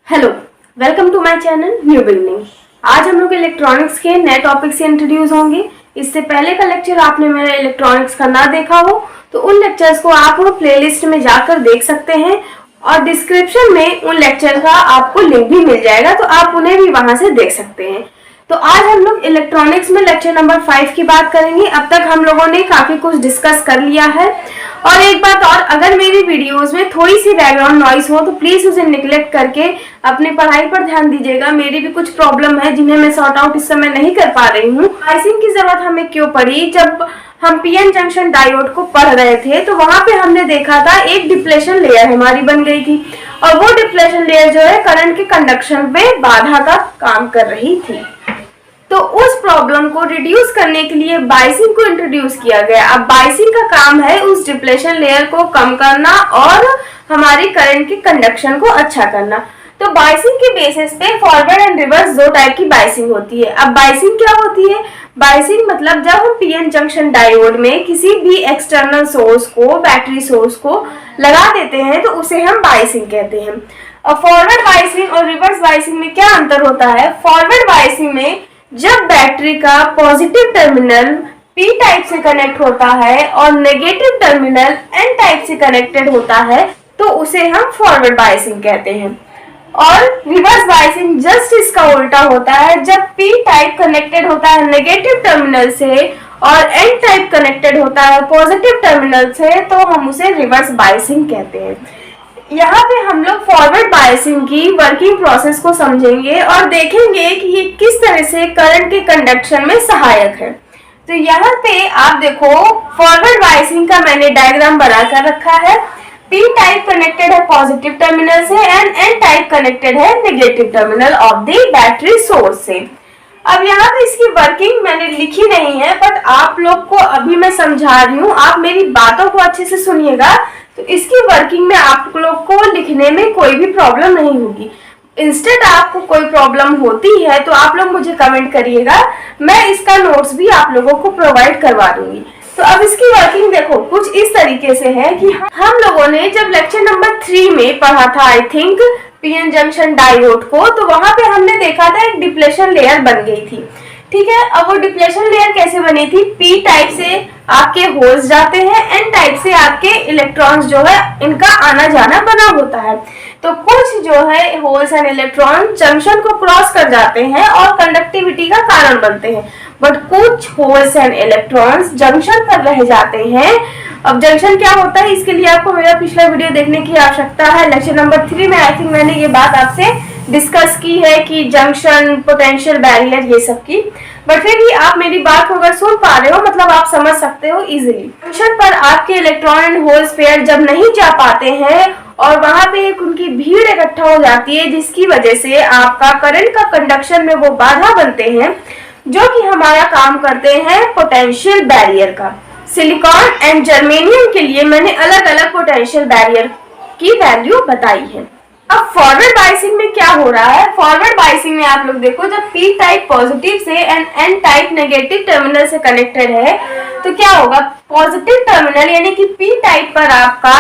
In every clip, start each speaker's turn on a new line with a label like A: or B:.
A: Hello, welcome to my channel new beginning. आज हम लोग इलेक्ट्रॉनिक्स के नए टॉपिक से इंट्रोड्यूस होंगे। इससे पहले का लेक्चर आपने मेरा इलेक्ट्रॉनिक्स का ना देखा हो तो उन लेक्चर्स को आप प्लेलिस्ट में जाकर देख सकते हैं और डिस्क्रिप्शन में उन लेक्चर का आपको लिंक भी मिल जाएगा, तो आप उन्हें भी वहां से देख सकते हैं। तो आज हम लोग इलेक्ट्रॉनिक्स में लेक्चर नंबर 5 की बात करेंगे। अब तक हम लोगों ने काफी कुछ डिस्कस कर लिया है। और एक बात और, अगर मेरी वीडियोस में थोड़ी सी बैकग्राउंड नॉइस हो तो प्लीज उसे निगलेक्ट करके अपनी पढ़ाई पर ध्यान दीजिएगा। मेरी भी कुछ प्रॉब्लम है जिन्हें मैं सॉर्ट आउट इस समय नहीं कर पा रही हूँ। बायसिंग की जरूरत हमें क्यों पड़ी? जब हम पीएन जंक्शन डायोड को पढ़ रहे थे तो वहां पे हमने देखा था एक डिप्लेशन लेयर हमारी बन गई थी, और वो डिप्लेशन लेयर जो है करंट के कंडक्शन में बाधा का काम कर रही थी। तो उस प्रॉब्लम को रिड्यूस करने के लिए बायसिंग को इंट्रोड्यूस किया गया। अब बायसिंग का काम है उस डिप्लेशन लेयर को कम करना और हमारी करंट के कंडक्शन को अच्छा करना। तो बायसिंग के बेसिस पे फॉरवर्ड एंड रिवर्स दो टाइप की बायसिंग होती है। अब बायसिंग क्या होती है? बायसिंग मतलब जब हम पीएन जंक्शन डायोड में किसी भी एक्सटर्नल सोर्स को, बैटरी सोर्स को लगा देते हैं तो उसे हम बायसिंग कहते हैं। अब फॉरवर्ड बायसिंग और रिवर्स बायसिंग में क्या अंतर होता है? फॉरवर्ड बायसिंग में जब बैटरी का पॉजिटिव टर्मिनल पी टाइप से कनेक्ट होता है और नेगेटिव टर्मिनल एन टाइप से कनेक्टेड होता है तो उसे हम फॉरवर्ड बायसिंग कहते हैं। और रिवर्स बायसिंग जस्ट इसका उल्टा होता है। जब पी टाइप कनेक्टेड होता है नेगेटिव टर्मिनल से और एन टाइप कनेक्टेड होता है पॉजिटिव टर्मिनल से तो हम उसे रिवर्स बायसिंग कहते हैं। यहाँ पे हम लोग फॉरवर्ड बायसिंग की वर्किंग प्रोसेस को समझेंगे और देखेंगे कि ये किस तरह से करंट के कंडक्शन में सहायक है। तो यहाँ पे आप देखो, फॉरवर्ड बायसिंग का मैंने डायग्राम बनाकर रखा है। पी टाइप कनेक्टेड है पॉजिटिव टर्मिनल से एंड एन टाइप कनेक्टेड है negative terminal of the battery source से। अब यहाँ पे इसकी वर्किंग मैंने लिखी नहीं है, बट आप लोग को अभी मैं समझा रही हूँ, आप मेरी बातों को अच्छे से सुनिएगा तो इसकी वर्किंग में आप लोग को लिखने में कोई भी प्रॉब्लम नहीं होगी। इंस्टेड आपको कोई प्रॉब्लम होती है तो आप लोग मुझे कमेंट करिएगा, मैं इसका नोट्स भी आप लोगों को प्रोवाइड करवा दूंगी। तो अब इसकी वर्किंग देखो कुछ इस तरीके से है कि हम लोगों ने जब लेक्चर नंबर 3 में पढ़ा था I think PN junction diode को, तो वहां पे हमने देखा था एक डिप्लेशन लेयर बन गई थी। ठीक है, अब वो डिप्लेशन लेयर कैसे बनी थी? पी टाइप से आपके होल्स जाते हैं, एन टाइप से आपके इलेक्ट्रॉन्स जो है इनका आना जाना बना होता है। तो कुछ जो है होल्स एंड इलेक्ट्रॉन जंक्शन को क्रॉस कर जाते हैं और कंडक्टिविटी का कारण बनते हैं, बट कुछ होल्स एंड इलेक्ट्रॉन्स जंक्शन पर रह जाते हैं। अब जंक्शन क्या होता है इसके लिए आपको मेरा पिछला वीडियो देखने की आवश्यकता है। लेक्चर नंबर 3 में आई थिंक मैंने ये बात आपसे डिस्कस की है कि जंक्शन, पोटेंशियल बैरियर, ये सब की, बट फिर भी आप मेरी बात को अगर सुन पा रहे हो मतलब आप समझ सकते हो इजीली। जंक्शन पर आपके इलेक्ट्रॉन एंड होल्स पेयर जब नहीं जा पाते हैं और वहां पे एक उनकी भीड़ इकट्ठा हो जाती है जिसकी वजह से आपका करंट का कंडक्शन में वो बाधा बनते हैं जो कि हमारा काम करते हैं पोटेंशियल बैरियर का। सिलिकॉन एंड जर्मेनियम के लिए मैंने अलग अलग पोटेंशियल बैरियर की वैल्यू बताई है। अब फॉरवर्ड बायसिंग में क्या हो रहा है? फॉरवर्ड बायसिंग में आप लोग देखो, जब पी टाइप पॉजिटिव से and n type negative terminal से कनेक्टेड है तो क्या होगा? पॉजिटिव टर्मिनल यानी कि पी टाइप पर आपका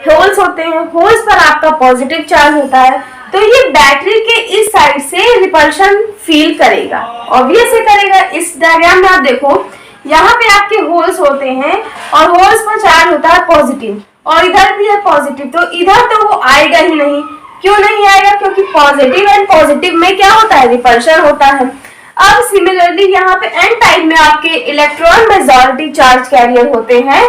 A: होल्स होते हैं, होल्स पर आपका पॉजिटिव चार्ज होता है, तो ये बैटरी के इस साइड से रिपल्शन फील करेगा, ऑब्वियस से करेगा। इस डायग्राम में आप देखो, यहाँ पे आपके होल्स होते हैं और होल्स पर चार्ज होता है पॉजिटिव और इधर भी है पॉजिटिव, तो इधर तो वो आएगा ही नहीं। क्यों नहीं आएगा? क्योंकि पॉजिटिव एंड पॉजिटिव में क्या होता है? रिपल्शन होता है। अब सिमिलरली यहाँ पे एन टाइप में आपके इलेक्ट्रॉन मेजॉरिटी चार्ज कैरियर होते हैं,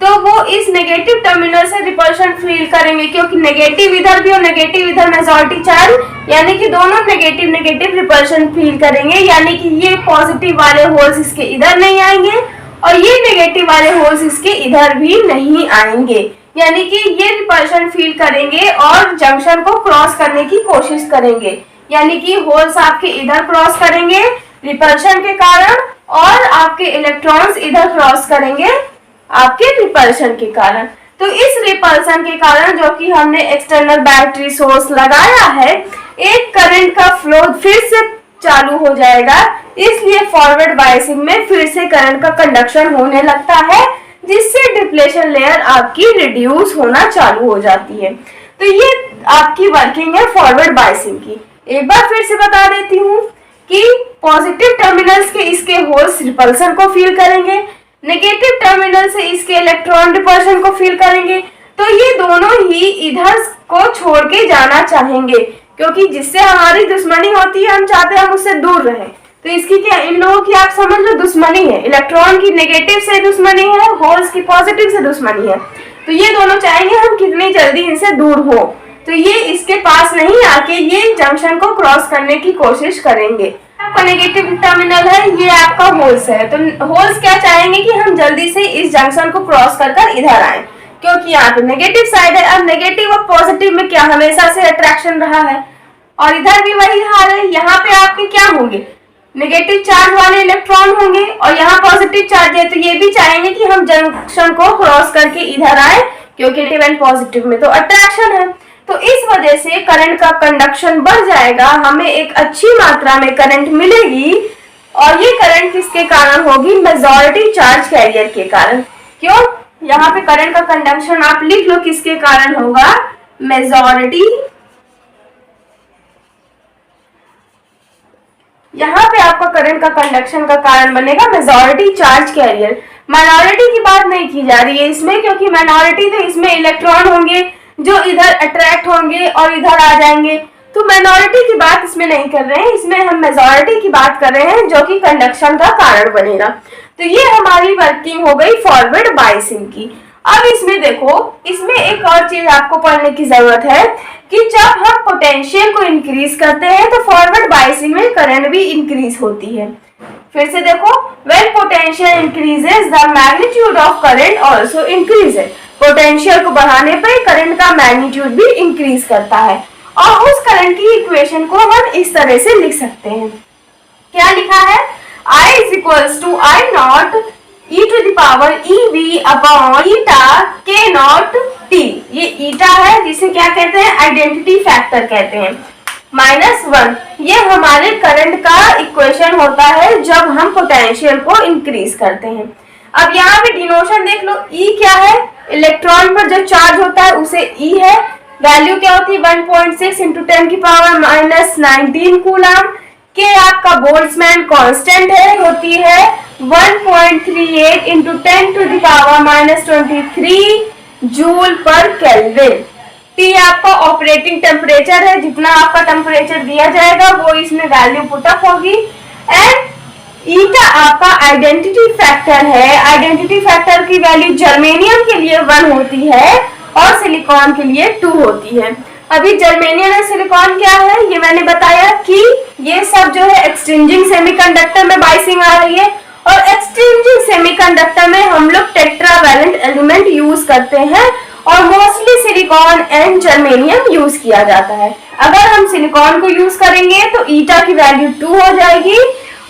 A: तो वो इस नेगेटिव टर्मिनल से रिपल्शन फील करेंगे क्योंकि नेगेटिव इधर भी और नेगेटिव इधर मेजॉरिटी चार्ज, यानी कि दोनों नेगेटिव नेगेटिव रिपल्शन फील करेंगे, यानी कि ये पॉजिटिव वाले होल्स इसके इधर नहीं आएंगे और ये नेगेटिव वाले होल्स इसके इधर भी नहीं आएंगे, यानी कि ये रिपल्शन फील करेंगे और जंक्शन को क्रॉस करने की कोशिश करेंगे, यानी कि होल्स आपके इधर क्रॉस करेंगे रिपल्शन के कारण और आपके इलेक्ट्रॉन्स इधर क्रॉस करेंगे आपके रिपल्शन के कारण। तो इस रिपल्शन के कारण जो कि हमने एक्सटर्नल बैटरी सोर्स लगाया है, एक करंट का फ्लो फिर से चालू हो जाएगा, इसलिए फॉरवर्ड बायसिंग में फिर से करंट का कंडक्शन होने लगता है जिससे डिप्लेशन लेयर आपकी रिड्यूस होना चालू हो जाती है। तो ये आपकी वर्किंग है फॉरवर्ड बायसिंग की। एक बार फिर से बता देती हूँ कि पॉजिटिव टर्मिनल के इसके होल्स रिपल्सन को फील करेंगे, नेगेटिव टर्मिनल से इसके इलेक्ट्रॉन रिपल्सन को फील करेंगे, तो ये दोनों ही इधर को छोड़ के जाना चाहेंगे, क्योंकि जिससे हमारी दुश्मनी होती है हम चाहते हैं हम उससे दूर रहें। तो इसकी क्या, इन लोगों की आप समझ लो दुश्मनी है, इलेक्ट्रॉन की नेगेटिव से दुश्मनी है, होल्स की पॉजिटिव से दुश्मनी है। तो ये दोनों चाहेंगे हम कितनी जल्दी इनसे दूर हो, तो ये इसके पास नहीं आके ये जंक्शन को क्रॉस करने की कोशिश करेंगे। आपका नेगेटिव टर्मिनल है, ये आपका होल्स है, तो होल्स क्या चाहेंगे कि हम जल्दी से इस जंक्शन को क्रॉस कर इधर आए, क्योंकि यहाँ पे नेगेटिव साइड है। अब नेगेटिव और पॉजिटिव में क्या हमेशा से अट्रैक्शन रहा है, और इधर भी वही हाल है। यहाँ पे आपके क्या होंगे, नेगेटिव चार्ज वाले इलेक्ट्रॉन होंगे, और यहाँ पॉजिटिव चार्ज है, तो ये भी चाहेंगे कि हम जंक्शन को क्रॉस करके इधर आए, क्योंकि नेगेटिव एंड पॉजिटिव में तो अट्रैक्शन है। तो इस वजह से करंट का कंडक्शन बढ़ जाएगा, हमें एक अच्छी मात्रा में करंट मिलेगी, और ये करंट किसके कारण होगी, मेजॉरिटी चार्ज कैरियर के कारण। क्यों, यहाँ पे करंट का कंडक्शन आप लिख लो किसके कारण होगा, मेजॉरिटी। यहाँ पे आपका करंट का कंडक्शन का कारण बनेगा मेजॉरिटी चार्ज कैरियर। माइनॉरिटी की बात नहीं की जा रही है इसमें, क्योंकि माइनॉरिटी तो इसमें इलेक्ट्रॉन होंगे जो इधर अट्रैक्ट होंगे और इधर आ जाएंगे, तो माइनॉरिटी की बात इसमें नहीं कर रहे हैं, इसमें हम मेजॉरिटी की बात कर रहे हैं जो कि कंडक्शन का कारण बनेगा। तो ये हमारी वर्किंग हो गई फॉरवर्ड बायसिंग की। अब इसमें देखो, इसमें एक और चीज आपको पढ़ने की जरूरत है कि जब हम पोटेंशियल को इंक्रीज करते हैं तो फॉरवर्ड बायसिंग में करंट भी इंक्रीज होती है। फिर से देखो, when potential increases the magnitude of current also increases. Potential को बढ़ाने पर करंट का मैग्नीट्यूड भी इंक्रीज करता है, और उस करंट की इक्वेशन को हम इस तरह से लिख सकते हैं। क्या लिखा है, I is equals to I naught e to the power EV upon eta K naught T। ये ईटा है जिसे क्या कहते हैं, आइडेंटिटी फैक्टर कहते हैं, -1। ये हमारे करंट का इक्वेशन होता है जब हम पोटेंशियल को इंक्रीज करते हैं। अब यहाँ पे डिनोशन देख लो, E क्या है, इलेक्ट्रॉन पर जो चार्ज होता है उसे E है, वैल्यू क्या होती है 1.6 इंटू 10 की पावर -19 कूलम। के आपका बोल्ट्जमैन कांस्टेंट है, होती है 1.38 into 10 to the power -23 joule पर केल्विन। टी आपका ऑपरेटिंग टेम्परेचर है, जितना आपका टेम्परेचर दिया जाएगा वो इसमें वैल्यू पुटअप होगी। एंड ईटा आपका आइडेंटिटी फैक्टर है, आइडेंटिटी फैक्टर की वैल्यू जर्मेनियम के लिए 1 होती है और सिलिकॉन के लिए 2 होती है। अभी जर्मेनियम और सिलिकॉन क्या है, ये मैंने बताया कि ये सब जो है एक्सचेंजिंग सेमीकंडक्टर में बायसिंग आ रही है, और एक्सचेंजिंग सेमीकंडक्टर में हम लोग टेट्रावैलेंट एलिमेंट यूज करते हैं, और mostly silicon and germanium use किया जाता है। अगर हम सिलिकॉन को यूज करेंगे तो ईटा की वैल्यू 2 हो जाएगी,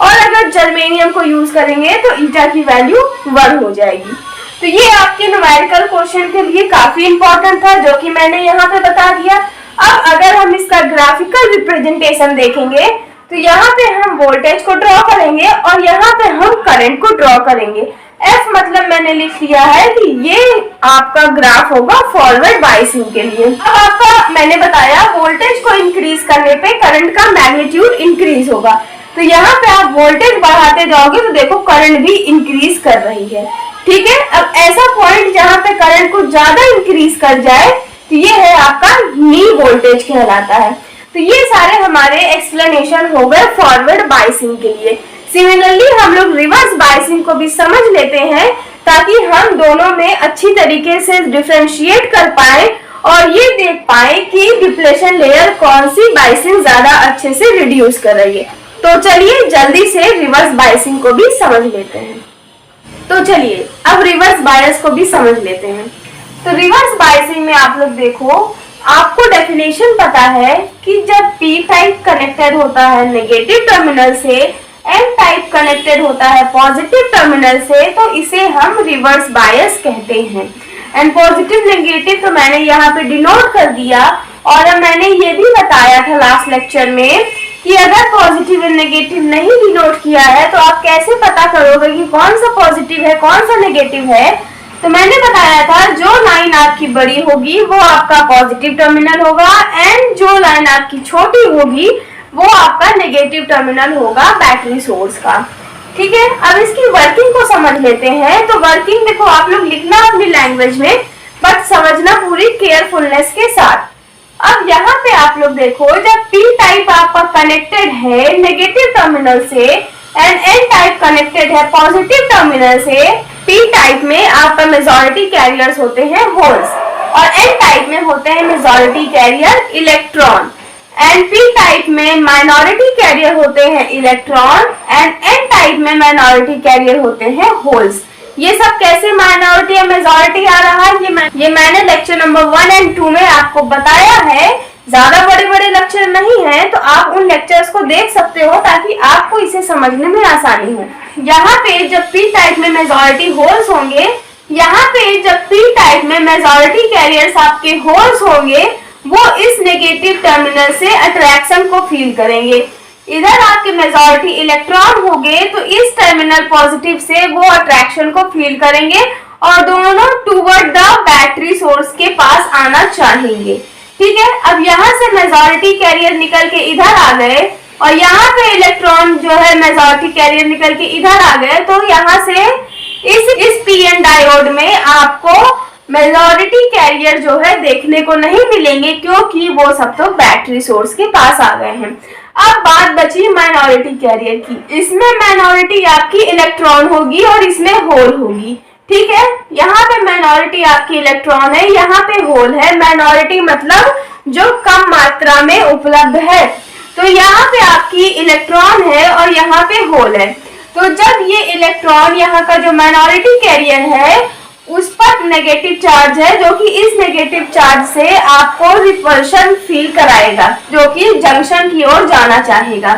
A: और अगर जर्मेनियम को यूज करेंगे तो ईटा की वैल्यू 1 हो जाएगी। तो ये आपके न्यूमेरिकल क्वेश्चन के लिए काफी इंपॉर्टेंट था, जो कि मैंने यहाँ पे बता दिया। अब अगर हम इसका ग्राफिकल रिप्रेजेंटेशन देखेंगे तो यहाँ पे हम वोल्टेज को ड्रॉ करेंगे और यहाँ पे हम करंट को ड्रॉ करेंगे। एफ मतलब मैंने लिख लिया है कि ये आपका ग्राफ होगा फॉरवर्ड बायसिंग के लिए। अब आपका मैंने बताया वोल्टेज को इंक्रीज करने पे करंट का मैग्नीट्यूड इंक्रीज होगा, तो यहाँ पे आप वोल्टेज बढ़ाते जाओगे तो देखो करंट भी इंक्रीज कर रही है। ठीक है, अब ऐसा पॉइंट जहाँ पे करंट को ज्यादा इंक्रीज कर जाए तो ये है आपका नी वोल्टेज कहलाता है। तो ये सारे हमारे एक्सप्लेनेशन हो गए फॉरवर्ड बायसिंग के लिए। सिमिलरली हम लोग रिवर्स बायसिंग को भी समझ लेते हैं, ताकि हम दोनों में अच्छी तरीके से डिफरेंशिएट कर पाए और ये देख पाए कि डिप्लेशन लेयर कौन सी बायसिंग ज्यादा अच्छे से रिड्यूस कर रही है। तो चलिए जल्दी से रिवर्स बायसिंग को भी समझ लेते हैं। तो चलिए अब रिवर्स बायस को भी समझ लेते हैं। तो रिवर्स बायसिंग में आप लोग देखो, आपको डेफिनेशन पता है कि जब पी टाइप कनेक्टेड होता है नेगेटिव टर्मिनल से, एन टाइप कनेक्टेड होता है पॉजिटिव टर्मिनल से, तो इसे हम रिवर्स बायस कहते हैं। एंड पॉजिटिव नेगेटिव तो मैंने यहाँ पे डिनोट कर दिया, और मैंने ये भी बताया था लास्ट लेक्चर में कि अगर पॉजिटिव एंड नेगेटिव नहीं डिनोट किया है तो आप कैसे पता करोगे कि कौन सा पॉजिटिव है कौन सा नेगेटिव है। तो मैंने बताया था जो लाइन आपकी बड़ी होगी वो आपका पॉजिटिव टर्मिनल होगा एंड जो लाइन आपकी छोटी होगी वो आपका नेगेटिव टर्मिनल होगा बैटरी सोर्स का। ठीक है, अब इसकी वर्किंग को समझ लेते हैं। तो वर्किंग देखो आप लोग लिखना अपनी लैंग्वेज में, बट समझना पूरी केयरफुलनेस के साथ। अब यहाँ पे आप लोग देखो, जब पी टाइप आपका कनेक्टेड है नेगेटिव टर्मिनल से एंड एन टाइप कनेक्टेड है पॉजिटिव टर्मिनल से, पी टाइप में आपका मेजॉरिटी कैरियर्स होते हैं होल्स और एन टाइप में होते हैं majority carrier electron and p type में माइनॉरिटी कैरियर होते हैं इलेक्ट्रॉन एंड एन टाइप में माइनॉरिटी कैरियर होते हैं होल्स। ये सब कैसे माइनॉरिटी या मेजॉरिटी आ रहा है ये मैंने लेक्चर नंबर 1 एंड 2 में आपको बताया है। ज्यादा बड़े बड़े लेक्चर नहीं है तो आप उन लेक्चर्स को देख सकते हो ताकि आपको इसे समझने में आसानी हो। यहाँ पे जब पी टाइप में मेजॉरिटी होल्स होंगे, यहाँ पे जब पी टाइप में मेजॉरिटी कैरियर्स आपके होल्स होंगे, वो इस नेगेटिव टर्मिनल से अट्रैक्शन को फील करेंगे। इधर आपके मेजॉरिटी इलेक्ट्रॉन होंगे तो इस टर्मिनल पॉजिटिव से वो अट्रैक्शन को फील करेंगे और दोनों टूवर्ड द बैटरी सोर्स के पास आना चाहेंगे। ठीक है, अब यहाँ से मेजॉरिटी कैरियर निकल के इधर आ गए और यहाँ पे इलेक्ट्रॉन जो है मेजॉरिटी कैरियर निकल के इधर आ गए, तो यहाँ से इस पीएन डायोड में आपको मेजॉरिटी कैरियर जो है देखने को नहीं मिलेंगे क्योंकि वो सब तो बैटरी सोर्स के पास आ गए हैं। अब बात बची माइनॉरिटी कैरियर की। इसमें माइनॉरिटी आपकी इलेक्ट्रॉन होगी और इसमें होल होगी। ठीक है, यहाँ पे माइनॉरिटी आपकी इलेक्ट्रॉन है, यहाँ पे होल है। माइनॉरिटी मतलब जो कम मात्रा में उपलब्ध है। तो यहाँ पे आपकी इलेक्ट्रॉन है और यहाँ पे होल है। तो जब ये इलेक्ट्रॉन यहाँ का जो माइनॉरिटी कैरियर है उस पर नेगेटिव चार्ज है जो कि इस नेगेटिव चार्ज से आपको रिपल्शन फील कराएगा जो कि जंक्शन की ओर जाना चाहेगा।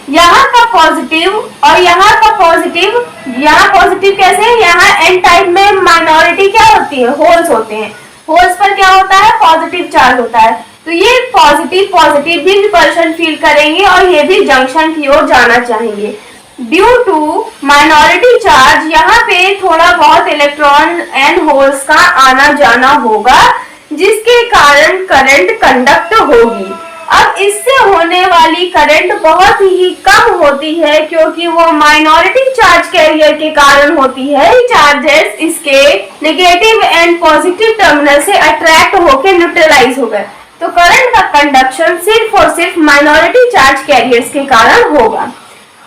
A: यहाँ का पॉजिटिव और यहाँ का पॉजिटिव, यहाँ पॉजिटिव कैसे, यहाँ एन टाइप में माइनॉरिटी क्या होती है, होल्स होते हैं। होल्स पर क्या होता है, पॉजिटिव चार्ज होता है। तो ये पॉजिटिव भी रिपल्शन फील करेंगे और ये भी जंक्शन की ओर जाना चाहेंगे। ड्यू टू माइनॉरिटी चार्ज यहाँ पे थोड़ा बहुत इलेक्ट्रॉन एंड होल्स का आना जाना होगा जिसके कारण करंट कंडक्ट होगी। अब इससे होने वाली करंट बहुत ही कम होती है क्योंकि वो माइनॉरिटी चार्ज कैरियर के कारण होती है। चार्जेस इसके नेगेटिव एंड पॉजिटिव टर्मिनल से अट्रैक्ट होकर न्यूट्रलाइज हो गए, तो करंट का कंडक्शन सिर्फ और सिर्फ माइनॉरिटी चार्ज कैरियर्स के कारण होगा।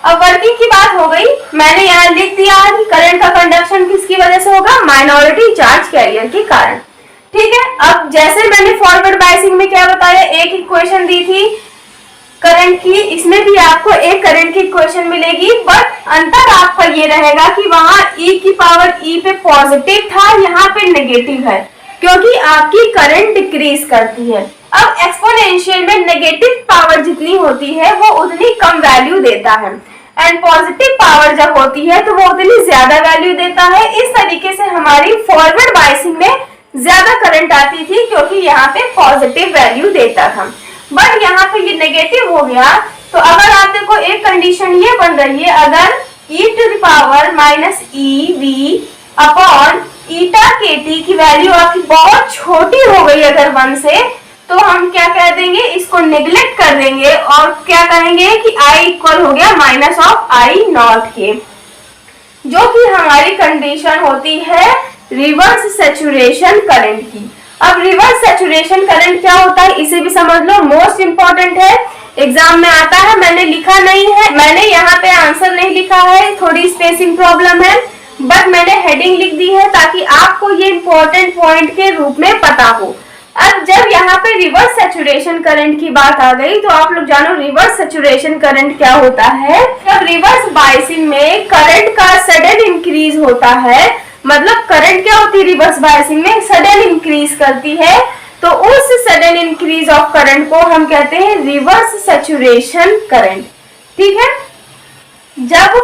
A: अब वर्किंग की बात हो गई, मैंने यहाँ लिख दिया कि करंट का कंडक्शन किसकी वजह से होगा, माइनॉरिटी चार्ज कैरियर के कारण। ठीक है, अब जैसे मैंने फॉरवर्ड बायसिंग में क्या बताया, एक इक्वेशन दी थी करंट की, इसमें भी आपको एक करंट की इक्वेशन मिलेगी, बट अंतर आपका ये रहेगा कि वहां e की पावर e पे पॉजिटिव था, यहाँ पे नेगेटिव है क्योंकि आपकी करंट डिक्रीज करती है। अब एक्सपोनेंशियल में नेगेटिव पावर जितनी होती है वो उतनी कम वैल्यू देता है एंड पॉजिटिव पावर जब होती है तो वो उतनी ज्यादा वैल्यू देता है। इस तरीके से हमारी फॉरवर्ड बायसिंग में ज्यादा करंट आती थी क्योंकि यहाँ पे पॉजिटिव वैल्यू देता था, बट यहाँ पे ये नेगेटिव हो गया। तो अगर आप देखो एक कंडीशन ये बन रही है, अगर e to the power minus E V upon eta K T की वैल्यू आपकी बहुत छोटी हो गई अगर 1 से, तो हम क्या कह देंगे, इसको नेग्लेक्ट कर देंगे और क्या कहेंगे कि I इक्वल हो गया माइनस ऑफ I नॉट के, जो कि हमारी कंडीशन होती है रिवर्स सैचुरेशन करंट की। अब रिवर्स सैचुरेशन करंट क्या होता है इसे भी समझ लो, मोस्ट इंपॉर्टेंट है, एग्जाम में आता है। मैंने लिखा नहीं है, मैंने यहाँ पे आंसर नहीं लिखा है, थोड़ी स्पेसिंग प्रॉब्लम है, बट मैंने हेडिंग लिख दी है ताकि आपको ये इंपॉर्टेंट पॉइंट के रूप में पता हो। अब जब यहाँ पे रिवर्स सैचुरेशन करंट की बात आ गई तो आप लोग जानो रिवर्स सैचुरेशन करंट क्या होता है। जब रिवर्स बायसिंग में करंट का सडन इंक्रीज होता है, मतलब करंट क्या होती है रिवर्स बायसिंग में, सडन इंक्रीज करती है, तो उस सडन इंक्रीज ऑफ करंट को हम कहते हैं रिवर्स सैचुरेशन करंट। ठीक है, जब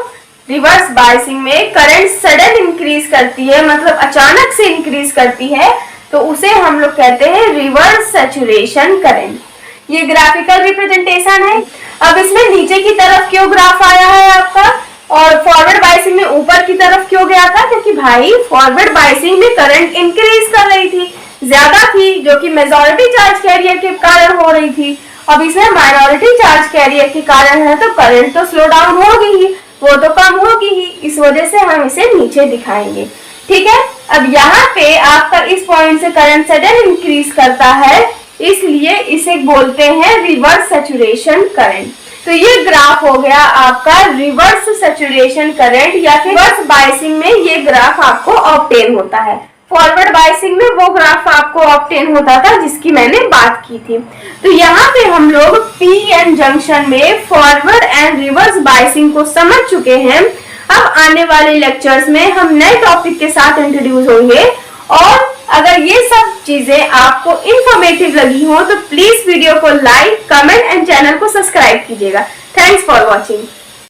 A: रिवर्स बायसिंग में करंट सडन इंक्रीज करती है, मतलब अचानक से इंक्रीज करती है, तो उसे हम लोग कहते हैं रिवर्स सैचुरेशन करंट। ये ग्राफिकल रिप्रेजेंटेशन है। अब इसमें नीचे की तरफ क्यों ग्राफ आया है आपका, और फॉरवर्ड बायसिंग में ऊपर की तरफ क्यों गया था? क्योंकि भाई फॉरवर्ड बायसिंग में करंट इंक्रीज कर रही थी, ज्यादा थी, जो कि मेजॉरिटी चार्ज कैरियर के कारण हो रही थी। अब इसमें माइनॉरिटी चार्ज कैरियर के कारण है तो करंट तो स्लो डाउन होगी ही, वो तो कम होगी ही, इस वजह से हम इसे नीचे दिखाएंगे। ठीक है, अब यहाँ पे आपका इस पॉइंट से करंट सडन इंक्रीज करता है, इसलिए इसे बोलते हैं रिवर्स सैचुरेशन करंट। तो ये ग्राफ हो गया आपका रिवर्स सैचुरेशन करंट, या फिर रिवर्स बायसिंग में ये ग्राफ आपको ऑब्टेन होता है। फॉरवर्ड बायसिंग में वो ग्राफ आपको ऑब्टेन होता था जिसकी मैंने बात की थी। तो यहाँ पे हम लोग पी एन जंक्शन में फॉरवर्ड एंड रिवर्स बायसिंग को समझ चुके हैं। अब आने वाले लेक्चर्स में हम नए टॉपिक के साथ इंट्रोड्यूस होंगे, और अगर ये सब चीजें आपको इंफॉर्मेटिव लगी हो तो प्लीज वीडियो को लाइक, कमेंट एंड चैनल को सब्सक्राइब कीजिएगा। Thanks for watching.